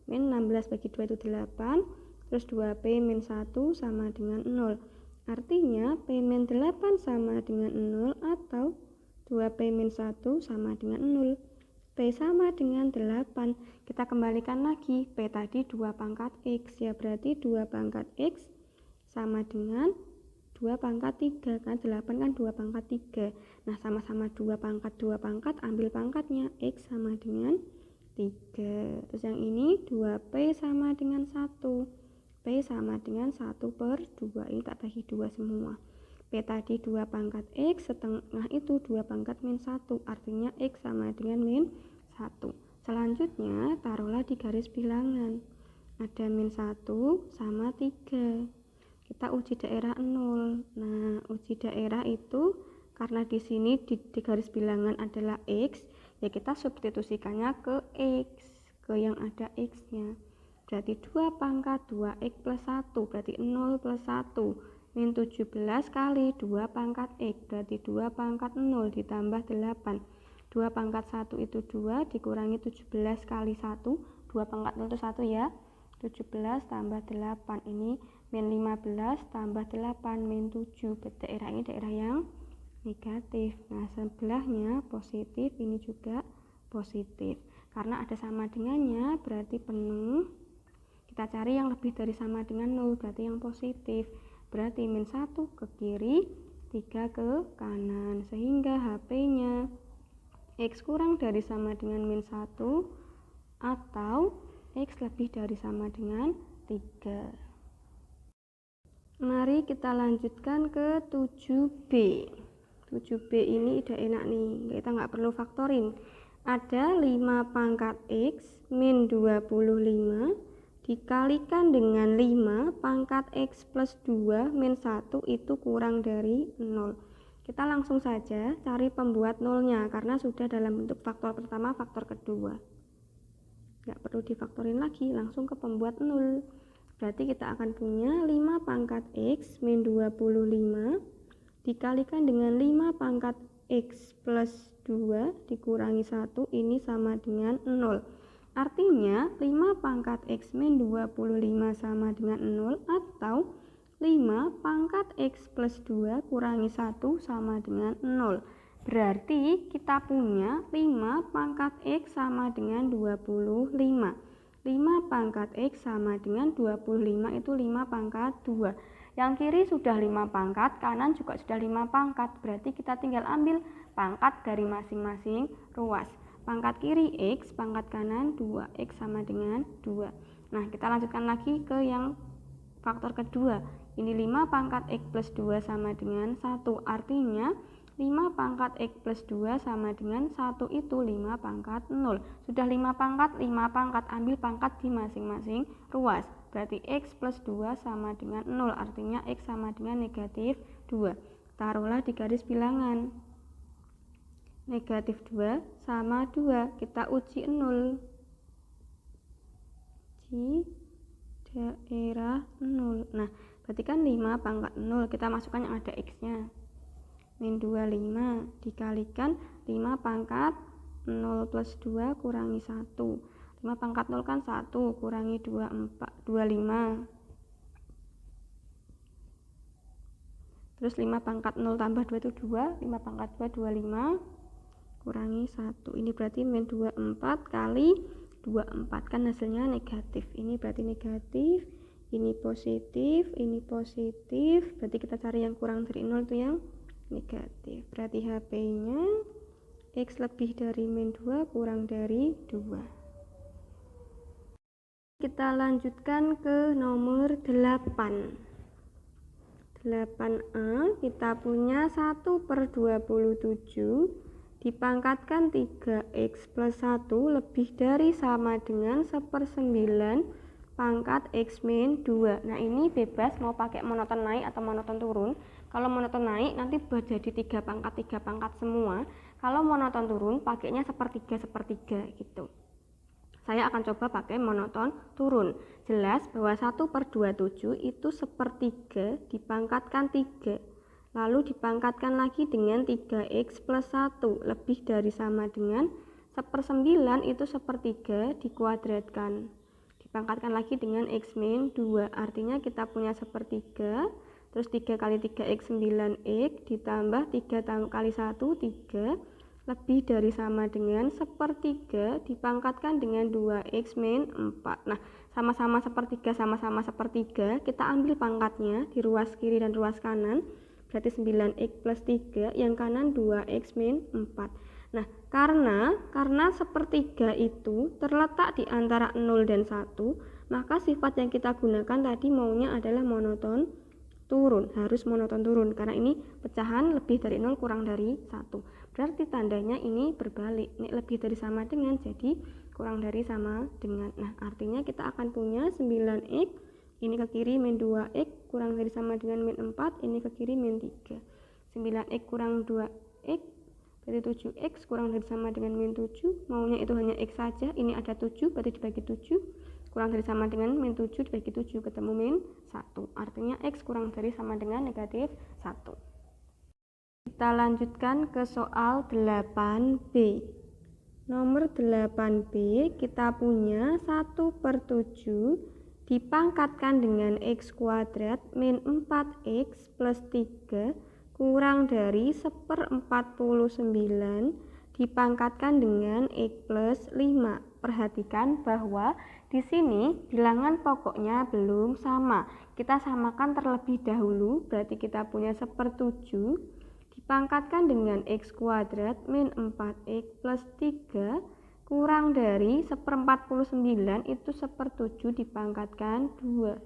A: min 16 bagi 2 itu 8, terus 2P min 1 sama dengan 0. Artinya P min 8 sama dengan 0 atau 2P min 1 sama dengan 0. P sama dengan 8. Kita kembalikan lagi, P tadi 2 pangkat X, ya berarti 2 pangkat X sama dengan 2 pangkat 3, kan 8 kan 2 pangkat 3. Nah, sama-sama 2 pangkat, ambil pangkatnya, X sama dengan 3. Terus yang ini 2P sama dengan 1. P sama dengan 1/2. Ini tak bagi 2 semua. P tadi 2 pangkat X, setengah itu 2 pangkat min 1. Artinya X sama dengan min 1. Selanjutnya, taruhlah di garis bilangan. Ada min 1 sama 3. Kita uji daerah 0. Nah, uji daerah itu karena di sini di garis bilangan adalah X, ya kita substitusikannya ke X, ke yang ada X-nya. Berarti 2 pangkat 2X plus 1, berarti 0 plus 1. Min 17 kali 2 pangkat X, berarti 2 pangkat 0 ditambah 8. 2 pangkat 1 itu 2, dikurangi 17 kali 1. 2 pangkat 0 itu 1 ya. 17 tambah 8, ini min 15 tambah 8, min 7. Daerah ini daerah yang negatif. Nah, sebelahnya positif, ini juga positif. Karena ada sama dengannya, berarti penuh. Kita cari yang lebih dari sama dengan 0, berarti yang positif. Berarti min 1 ke kiri, 3 ke kanan. Sehingga HP-nya X kurang dari sama dengan min 1 atau X lebih dari sama dengan 3. Mari kita lanjutkan ke 7B. 7B ini udah enak nih, kita nggak perlu faktorin. Ada 5 pangkat X min 25 dikalikan dengan 5 pangkat X plus 2 min 1 itu kurang dari 0. Kita langsung saja cari pembuat nolnya karena sudah dalam bentuk faktor pertama, faktor kedua. Nggak perlu difaktorin lagi, langsung ke pembuat 0. Berarti kita akan punya 5 pangkat X min 25 dikalikan dengan 5 pangkat X plus 2 dikurangi 1, ini sama dengan 0. Artinya 5 pangkat X min 25 sama dengan 0 atau 5 pangkat X plus 2 kurangi 1 sama dengan 0. Berarti kita punya 5 pangkat X sama dengan 25. 5 pangkat X sama dengan 25 itu 5 pangkat 2. Yang kiri sudah 5 pangkat, kanan juga sudah 5 pangkat. Berarti kita tinggal ambil pangkat dari masing-masing ruas. Pangkat kiri X, pangkat kanan 2. X sama dengan 2. Nah, kita lanjutkan lagi ke yang faktor kedua. Ini 5 pangkat X plus 2 sama dengan 1. Artinya 5 pangkat X plus 2 sama dengan 1 itu 5 pangkat 0. Sudah 5 pangkat, ambil pangkat di masing-masing ruas. Berarti X plus 2 sama dengan 0, artinya X sama dengan negatif 2. Taruhlah di garis bilangan. Negatif 2 sama 2, kita uji 0. Uji daerah 0. Nah, berarti kan 5 pangkat 0, kita masukkan yang ada X-nya. Min 25 dikalikan 5 pangkat 0 plus 2 kurangi 1. 5 pangkat 0 kan 1, kurangi 25. Terus 5 pangkat 0 tambah 2 itu 2, 5 pangkat 2 25 kurangi 1. Ini berarti min 24 kali 24, kan hasilnya negatif. Ini berarti negatif, ini positif, berarti kita cari yang kurang dari 0 itu yang negatif. Berarti HP-nya X lebih dari min 2 kurang dari 2. Kita lanjutkan ke nomor 8. 8A, kita punya 1/27 dipangkatkan 3X plus 1 lebih dari sama dengan 1/9 pangkat X min 2. Nah, ini bebas mau pakai monoton naik atau monoton turun. Kalau monoton naik nanti jadi 3 pangkat semua. Kalau monoton turun pakainya sepertiga gitu. Saya akan coba pakai monoton turun. Jelas bahwa 1/27 itu sepertiga dipangkatkan 3. Lalu dipangkatkan lagi dengan 3X plus 1 lebih dari sama dengan 1/9 itu sepertiga dikuadratkan. Dipangkatkan lagi dengan X min 2. Artinya kita punya sepertiga. Terus 3 kali 3X 9X ditambah 3 kali 1 3 lebih dari sama dengan sepertiga dipangkatkan dengan 2X min 4. Nah, sama-sama sepertiga, kita ambil pangkatnya di ruas kiri dan ruas kanan. berarti 9x plus 3, yang kanan 2x min 4. Nah, karena sepertiga itu terletak di antara 0 dan 1, maka sifat yang kita gunakan tadi maunya adalah monoton turun, harus monoton turun, karena ini pecahan lebih dari 0 kurang dari 1. Berarti tandanya ini berbalik, ini lebih dari sama dengan, jadi kurang dari sama dengan. Nah, artinya kita akan punya 9x, ini ke kiri min 2x, kurang dari sama dengan min 4, ini ke kiri min 3. 9x kurang 2x, berarti 7x, kurang dari sama dengan min 7, maunya itu hanya x saja, ini ada 7, berarti dibagi 7, kurang dari sama dengan min 7 dibagi 7, ketemu min 1, artinya x kurang dari sama dengan negatif 1. Kita lanjutkan ke soal 8b. Nomor 8b kita punya 1/7 dipangkatkan dengan x kuadrat min 4x plus 3 kurang dari 1/49 dipangkatkan dengan x plus 5. Perhatikan bahwa di sini bilangan pokoknya belum sama. Kita samakan terlebih dahulu, berarti kita punya 1/7 dipangkatkan dengan x kuadrat min 4x plus 3 kurang dari 1/49, itu 1/7 dipangkatkan 2.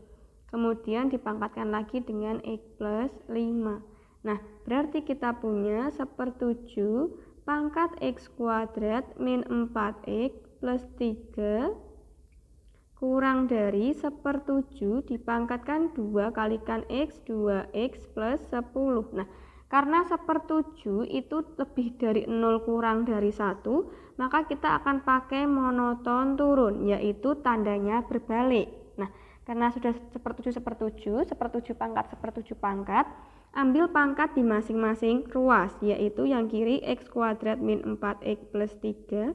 A: Kemudian dipangkatkan lagi dengan x plus 5. Nah, berarti kita punya 1/7 pangkat x kuadrat min 4x plus 3 kurang dari 1/7 dipangkatkan 2 kalikan x, 2x plus 10. Nah, karena 1/7 itu lebih dari 0 kurang dari 1, maka kita akan pakai monoton turun, yaitu tandanya berbalik. Nah, karena sudah 1/7 pangkat 1/7 pangkat, ambil pangkat di masing-masing ruas, yaitu yang kiri x kuadrat min 4x plus 3,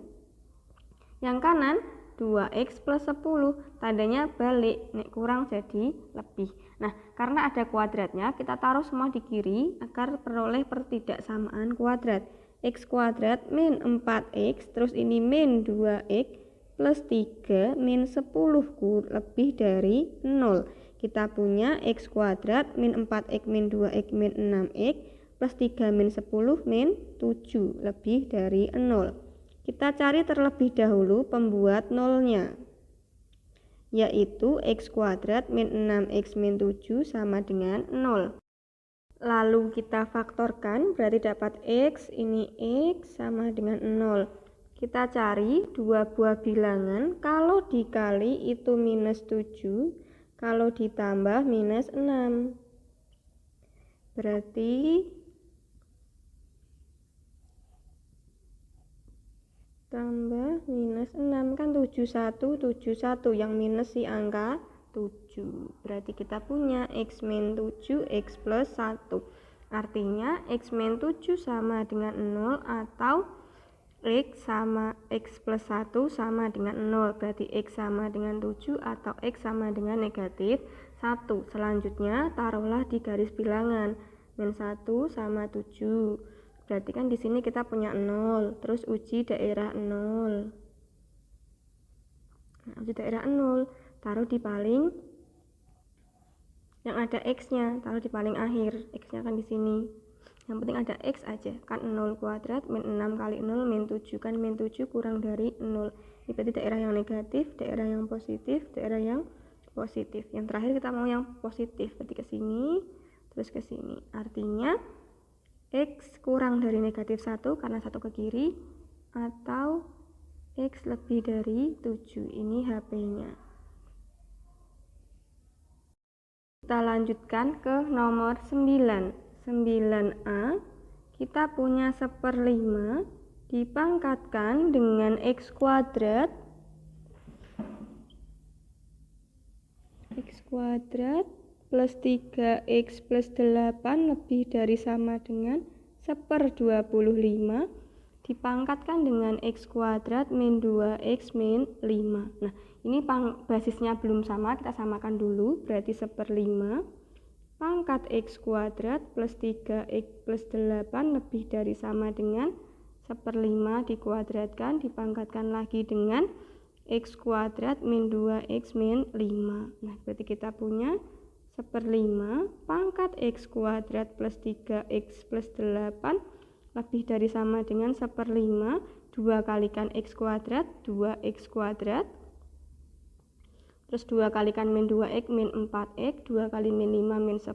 A: yang kanan 2x plus 10, tandanya balik, nek kurang jadi lebih. Nah, karena ada kuadratnya, kita taruh semua di kiri agar peroleh pertidaksamaan kuadrat. X kuadrat min 4x, terus ini min 2x plus 3 min 10 lebih dari 0. Kita punya x kuadrat min 4x min 2x min 6x plus 3 min 10 min 7 lebih dari 0. Kita cari terlebih dahulu pembuat nolnya, yaitu x kuadrat min 6x min 7 sama dengan 0. Lalu kita faktorkan, berarti dapat x, ini x sama dengan 0. Kita cari dua buah bilangan, kalau dikali itu minus 7, kalau ditambah minus 6. Berarti tambah minus 6, kan 71, yang minus si angka 7. Berarti kita punya x min 7, x plus 1. Artinya x min 7 sama dengan 0 atau x plus 1 sama dengan 0. Berarti x sama dengan 7 atau x sama dengan negatif 1. Selanjutnya taruhlah di garis bilangan, min 1 sama 7. Berarti kan di sini kita punya 0, terus uji daerah 0. Nah, uji daerah 0, taruh di paling yang ada x-nya, taruh di paling akhir. X-nya kan di sini. Yang penting ada x aja. Kan 0 kuadrat min 6 kali 0 min 7, kan min 7 kurang dari 0. Ini berarti daerah yang negatif, daerah yang positif, daerah yang positif. Yang terakhir kita mau yang positif, berarti ke sini, terus ke sini. Artinya x kurang dari negatif 1 karena 1 ke kiri, atau x lebih dari 7. Ini HP-nya. Kita lanjutkan ke nomor 9. 9A, kita punya 1/5 dipangkatkan dengan x kuadrat plus 3x plus 8 lebih dari sama dengan 1/25 dipangkatkan dengan x kuadrat min 2x min 5. Nah, ini basisnya belum sama, kita samakan dulu, berarti 1/5 pangkat x kuadrat plus 3x plus 8 lebih dari sama dengan 1/5 dikuadratkan dipangkatkan lagi dengan x kuadrat min 2x min 5. Nah, berarti kita punya 1/5 pangkat X kuadrat plus 3X plus 8 lebih dari sama dengan 1/5 2 kalikan X kuadrat 2X kuadrat, terus 2 kalikan min 2X min 4X, 2 kali min 5 min 10,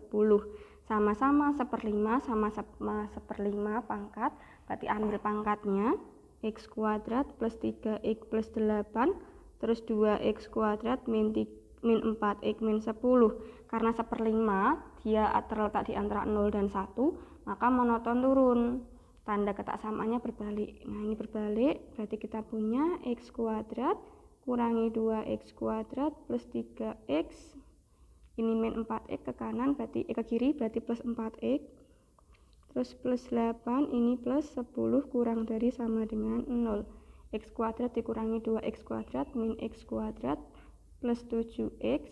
A: sama-sama 1/5 sama 1/5 pangkat, berarti ambil pangkatnya X kuadrat plus 3X plus 8, terus 2X kuadrat min 4X min 10. Karena 1/5 dia terletak di antara 0 dan 1, maka monoton turun. Tanda ketaksamaannya berbalik. Nah, ini berbalik, berarti kita punya X kuadrat kurangi 2X kuadrat plus 3X. Ini min 4X ke kanan, berarti ke kiri, berarti plus 4X. Terus plus 8, ini plus 10 kurang dari sama dengan 0. X kuadrat dikurangi 2X kuadrat min X kuadrat plus 7X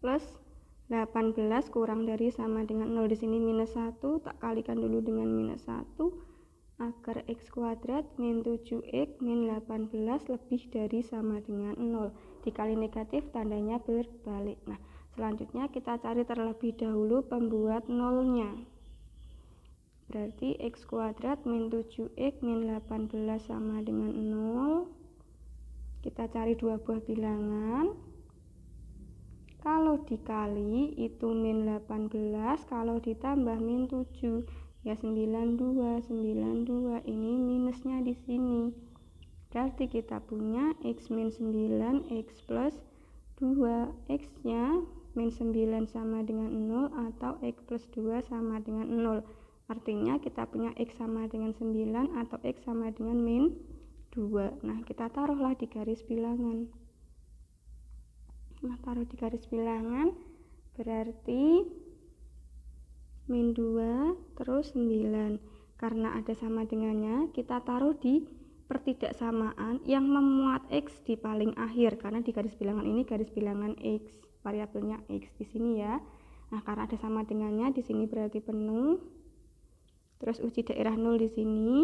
A: plus 18 kurang dari sama dengan 0. Di sini minus 1, tak kalikan dulu dengan minus 1 agar X kuadrat min 7X min 18 lebih dari sama dengan 0. Dikali negatif tandanya berbalik. Nah, selanjutnya kita cari terlebih dahulu pembuat nolnya. Berarti X kuadrat min 7X min 18 sama dengan 0. Kita cari dua buah bilangan. Kalau dikali itu min 18, kalau ditambah min 7 ya 92, 92. Ini minusnya di sini. Berarti kita punya X min 9, X plus 2. X-nya min 9 sama dengan 0 atau X plus 2 sama dengan 0. Artinya kita punya X sama dengan 9 atau X sama dengan min 2. Nah, kita taruhlah di garis bilangan. Nah, taruh di garis bilangan berarti min 2 terus 9. Karena ada sama dengannya, kita taruh di pertidaksamaan yang memuat X di paling akhir. Karena di garis bilangan ini garis bilangan X, variabelnya X di sini ya. Nah, karena ada sama dengannya, di sini berarti penuh. Terus uji daerah 0 di sini.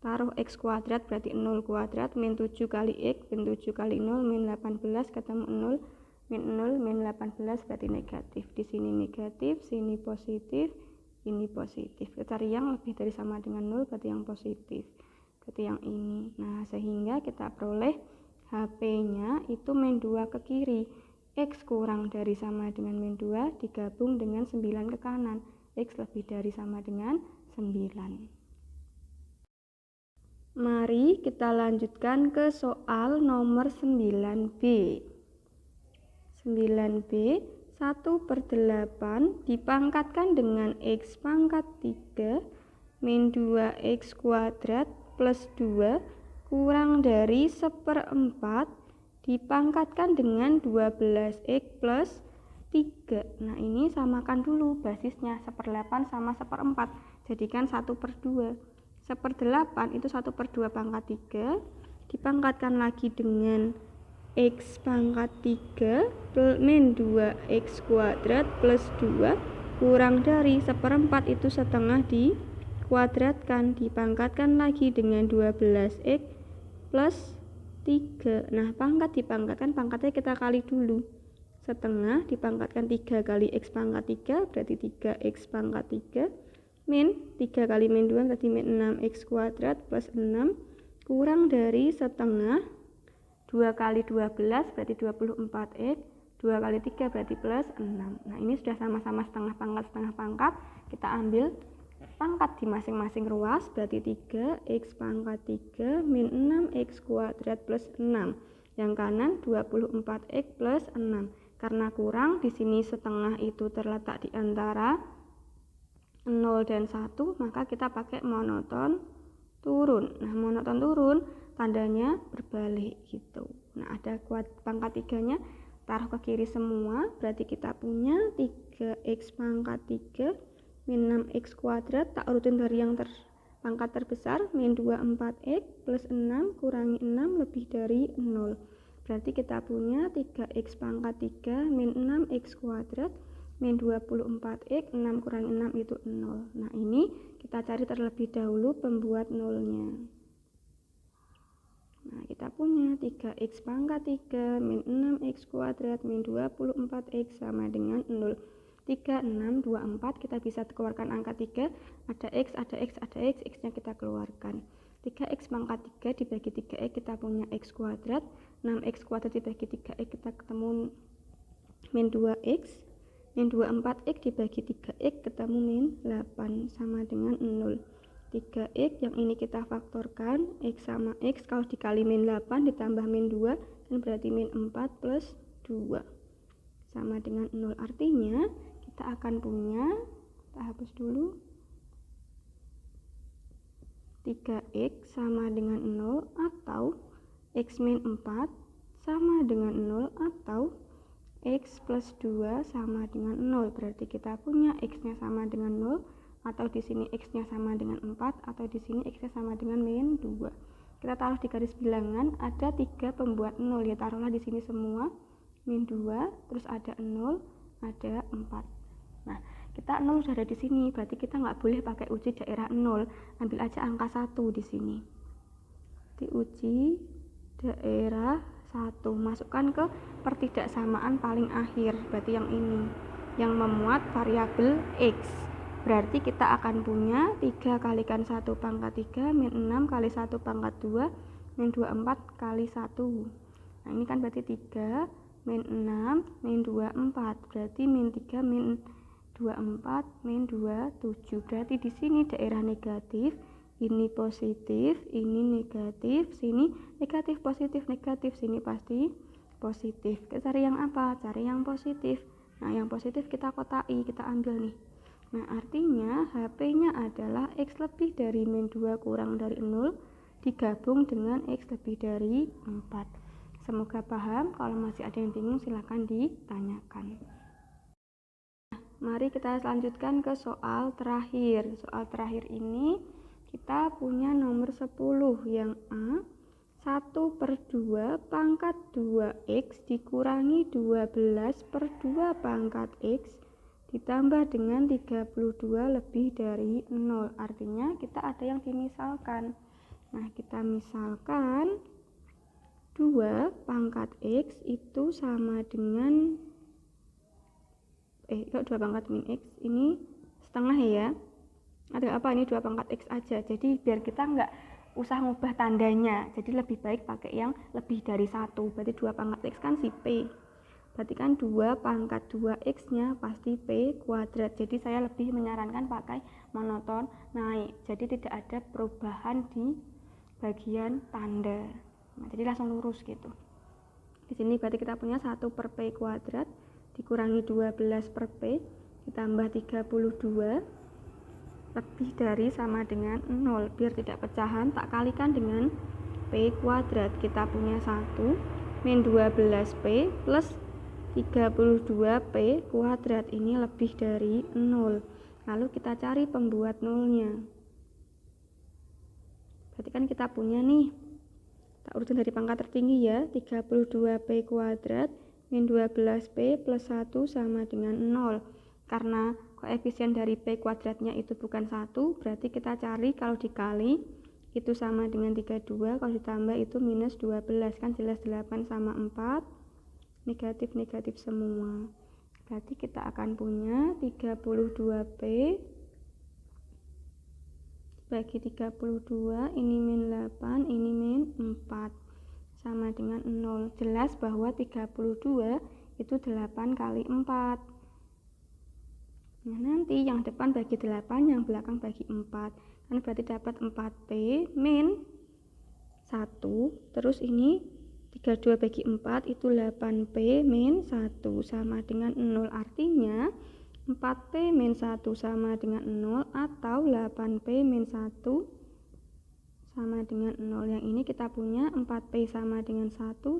A: Taruh X kuadrat berarti 0 kuadrat min 7 kali X min 7 kali 0 min 18 ketemu 0 min 0 min 18 berarti negatif. Di sini negatif, sini positif, ini positif. Kita cari yang lebih dari sama dengan 0 berarti yang positif. Berarti yang ini. Nah, sehingga kita peroleh HP-nya itu min 2 ke kiri. X kurang dari sama dengan min 2 digabung dengan 9 ke kanan. X lebih dari sama dengan 9. Mari kita lanjutkan ke soal nomor 9B. 9B, 1/8 dipangkatkan dengan X pangkat 3 min 2X kuadrat plus 2 kurang dari 1/4 dipangkatkan dengan 12X plus 3. Nah, ini samakan dulu basisnya 1/8 sama 1/4. Jadikan 1/2. 1/8 itu 1/2 pangkat 3 dipangkatkan lagi dengan X pangkat 3 min 2X kuadrat plus 2 kurang dari 1/4 itu setengah dikuadratkan, dipangkatkan lagi dengan 12X plus 3. Nah, pangkat dipangkatkan, pangkatnya kita kali dulu. Setengah dipangkatkan 3 kali X pangkat 3 berarti 3X pangkat 3 min 3 kali min 2 berarti min 6X kuadrat plus 6 kurang dari setengah 2 kali 12 berarti 24X, 2 kali 3 berarti plus 6. Nah, ini sudah sama-sama setengah pangkat. Kita ambil pangkat di masing-masing ruas, berarti 3X pangkat 3 min 6X kuadrat plus 6. Yang kanan 24X plus 6. Karena kurang, di sini setengah itu terletak di antara 0 dan 1, maka kita pakai monoton turun. Nah, monoton turun tandanya berbalik gitu. Nah, ada pangkat 3-nya, taruh ke kiri semua, berarti kita punya 3X pangkat 3 min 6X kuadrat, tak urutin dari yang pangkat terbesar, min 24X plus 6 kurangi 6 lebih dari 0. Berarti kita punya 3X pangkat 3 min 6X kuadrat min 24X, 6 kurangi 6 itu 0. Nah, ini kita cari terlebih dahulu pembuat nolnya. Nah, kita punya 3x pangkat 3 min 6x kuadrat min 24x sama dengan 0. 3, 6, 2, 4, kita bisa keluarkan angka 3, ada x, ada x, ada x, x-nya kita keluarkan. 3x pangkat 3 dibagi 3x, kita punya x kuadrat, 6x kuadrat dibagi 3x, kita ketemu min 2x, min 24x dibagi 3x, ketemu min 8, sama dengan 0. 3x yang ini kita faktorkan, x sama x, kalau dikali min 8 ditambah min 2 kan berarti min 4 plus 2 sama dengan 0. Artinya kita akan punya, kita hapus dulu, 3x sama dengan 0 atau x min 4 sama dengan 0 atau x plus 2 sama dengan 0. Berarti kita punya x-nya sama dengan 0, atau di sini x-nya sama dengan 4, atau di sini x-nya sama dengan min 2. Kita taruh di garis bilangan, ada 3 pembuat 0, ya taruhlah di sini semua, min 2, terus ada 0, ada 4. Nah, kita 0 sudah ada di sini, berarti kita nggak boleh pakai uji daerah 0, ambil aja angka 1 di sini. Diuji daerah 1, masukkan ke pertidaksamaan paling akhir, berarti yang ini, yang memuat variabel x. Berarti kita akan punya 3 kalikan 1 pangkat 3 min 6 kali 1 pangkat 2 min 24 kali 1. Nah, ini kan berarti 3 min 6 min 24, berarti min 3 min 24 min 2 7. Berarti di sini daerah negatif, ini positif, ini negatif, sini negatif positif negatif, sini pasti positif. Kita cari yang apa? Cari yang positif. Nah, yang positif kita kotai, kita ambil nih. Nah, artinya HP-nya adalah x lebih dari min 2 kurang dari 0 digabung dengan x lebih dari 4. Semoga paham. Kalau masih ada yang bingung silahkan ditanyakan. Nah, mari kita lanjutkan ke soal terakhir. Soal terakhir ini kita punya nomor 10 yang A. 1/2 pangkat 2x dikurangi 12/2 pangkat x ditambah dengan 32 lebih dari 0. Artinya kita ada yang dimisalkan. Nah, kita misalkan 2 pangkat x itu sama dengan 2 pangkat min x, ini setengah ya. Ada apa, ini 2 pangkat x aja. Jadi biar kita nggak usah ngubah tandanya, jadi lebih baik pakai yang lebih dari 1. Berarti 2 pangkat x kan si p. Berarti kan 2 pangkat 2x-nya pasti p kuadrat. Jadi saya lebih menyarankan pakai monoton naik. Jadi tidak ada perubahan di bagian tanda. Nah, jadi langsung lurus gitu. Di sini berarti kita punya 1/p kuadrat dikurangi 12/p ditambah 32 lebih dari sama dengan 0. Biar tidak pecahan, tak kalikan dengan p kuadrat. Kita punya 1 min 12p plus 32p kuadrat, ini lebih dari 0. Lalu kita cari pembuat nolnya. Berarti kan kita punya nih, tak urutan dari pangkat tertinggi ya, 32p kuadrat min 12p plus 1 sama dengan 0. Karena koefisien dari p kuadratnya itu bukan 1, berarti kita cari kalau dikali itu sama dengan 32, kalau ditambah itu minus 12, kan jelas 8 sama 4 negatif-negatif semua. Berarti kita akan punya 32p bagi 32, ini min 8, ini min 4 sama dengan 0. Jelas bahwa 32 itu 8 kali 4. Nah, nanti yang depan bagi 8, yang belakang bagi 4. Kan berarti dapat 4p min 1, terus ini 32 bagi 4 itu 8p min 1 sama dengan 0. Artinya 4p min 1 sama dengan 0 atau 8p min 1 sama dengan 0. Yang ini kita punya 4p sama dengan 1,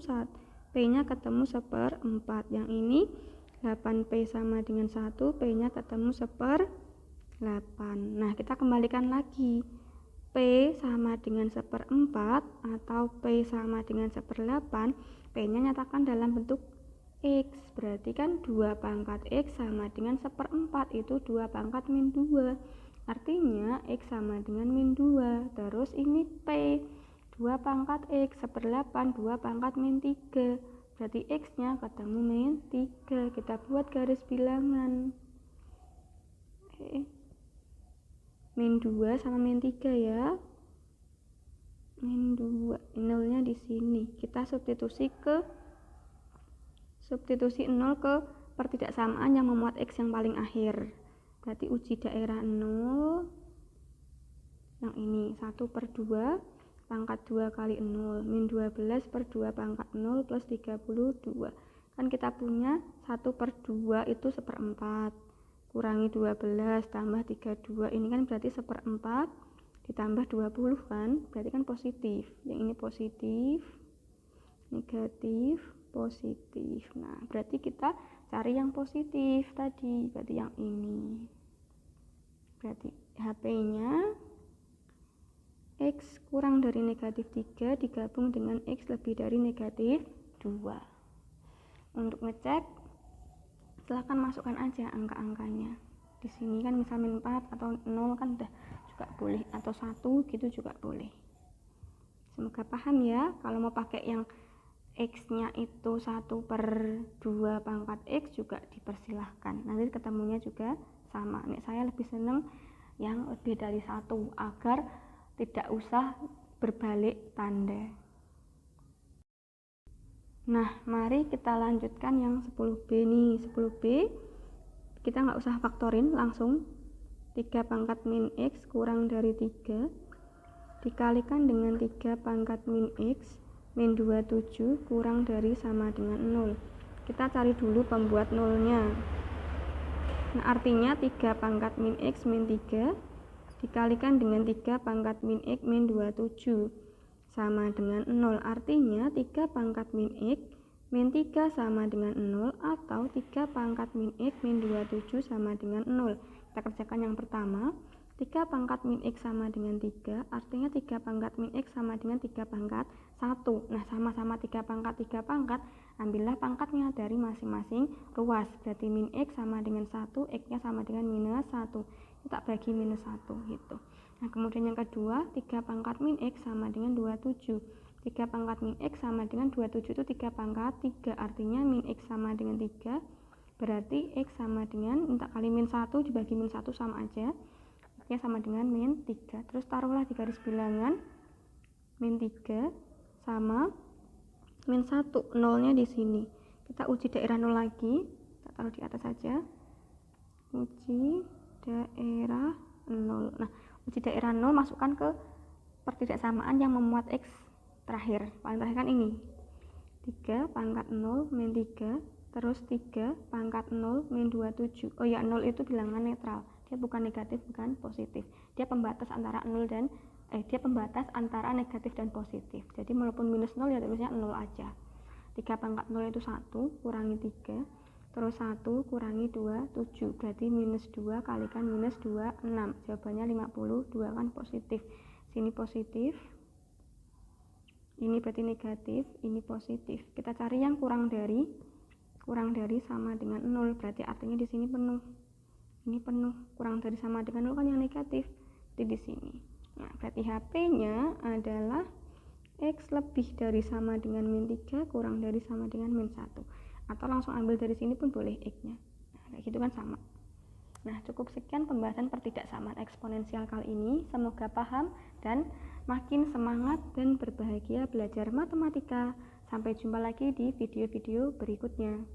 A: p-nya ketemu 1/4. Yang ini 8p sama dengan 1, p-nya ketemu 1/8. Nah, kita kembalikan lagi. P sama dengan 1/4 atau P sama dengan 1/8, P-nya nyatakan dalam bentuk X. Berarti kan 2 pangkat X sama dengan 1/4, itu 2 pangkat min 2. Artinya X sama dengan min 2. Terus ini P, 2 pangkat X, 1/8, 2 pangkat min 3. Berarti X-nya ketemu min 3. Kita buat garis bilangan. Oke. Min 2 sama min 3 ya. Min 2, nolnya di sini. Kita substitusi 0 ke pertidaksamaan yang memuat X yang paling akhir. Berarti uji daerah 0 yang ini 1/2 pangkat 2 kali 0 min 12/2 pangkat 0 plus 32. Kan kita punya 1/2 itu 1/4 kurangi 12 tambah 32, ini kan berarti 1/4 ditambah 20 kan, berarti kan positif. Yang ini positif, negatif, positif. Nah, berarti kita cari yang positif tadi, berarti yang ini. Berarti HP-nya X kurang dari negatif 3 digabung dengan X lebih dari negatif 2. Untuk ngecek, silahkan masukkan aja angka-angkanya. Di sini kan misal min 4 atau 0 kan udah juga boleh, atau 1 gitu juga boleh. Semoga paham ya. Kalau mau pakai yang X-nya itu 1/2 pangkat X juga dipersilahkan. Nanti ketemunya juga sama. Nek saya lebih seneng yang lebih dari 1 agar tidak usah berbalik tanda. Nah, mari kita lanjutkan yang 10B nih. 10B kita nggak usah faktorin, langsung 3 pangkat min X kurang dari 3 dikalikan dengan 3 pangkat min X min 27 kurang dari sama dengan 0. Kita cari dulu pembuat nolnya. Nah, artinya 3 pangkat min X min 3 dikalikan dengan 3 pangkat min X min 27 sama dengan 0. Artinya 3 pangkat min X min 3 sama dengan 0 atau 3 pangkat min X min 27 sama dengan 0. Kita kerjakan yang pertama. 3 pangkat min X sama dengan 3, artinya 3 pangkat min X sama dengan 3 pangkat 1. Nah, sama-sama 3 pangkat, ambillah pangkatnya dari masing-masing ruas. Berarti min X sama dengan 1, X-nya sama dengan minus 1. Kita bagi minus 1 gitu. Nah, kemudian yang kedua, 3 pangkat min X sama dengan 27. 3 pangkat min X sama dengan 27 itu 3 pangkat 3, artinya min X sama dengan 3. Berarti X sama dengan, minta kali min 1 dibagi min 1 sama aja. X-nya sama dengan min 3. Terus taruhlah di garis bilangan min 3 sama min 1. Nolnya di sini. Kita uji daerah 0 lagi. Kita taruh di atas saja. Uji daerah 0. Nah, uji daerah 0 masukkan ke pertidaksamaan yang memuat X terakhir. Paling terakhir kan ini. 3 pangkat 0 min 3. Terus 3 pangkat 0 min 27. Oh ya, 0 itu bilangan netral. Dia bukan negatif, bukan positif. Dia pembatas antara 0 dan dia pembatas antara negatif dan positif. Jadi walaupun minus 0 ya tulisnya 0 aja. 3 pangkat 0 itu 1 kurangi 3. Terus 1 kurangi 2, 7. Berarti minus 2 kalikan minus 2, 6. Jawabannya 52 kan positif. Sini positif. Ini berarti negatif, ini positif. Kita cari yang kurang dari sama dengan 0. Berarti artinya di sini penuh. Ini penuh, kurang dari sama dengan 0 kan yang negatif. Jadi di sini. Nah, berarti HP-nya adalah X lebih dari sama dengan min 3 kurang dari sama dengan min 1. Atau langsung ambil dari sini pun boleh X-nya. Nah, kayak gitu kan sama. Nah, cukup sekian pembahasan pertidaksamaan eksponensial kali ini. Semoga paham dan makin semangat dan berbahagia belajar matematika. Sampai jumpa lagi di video-video berikutnya.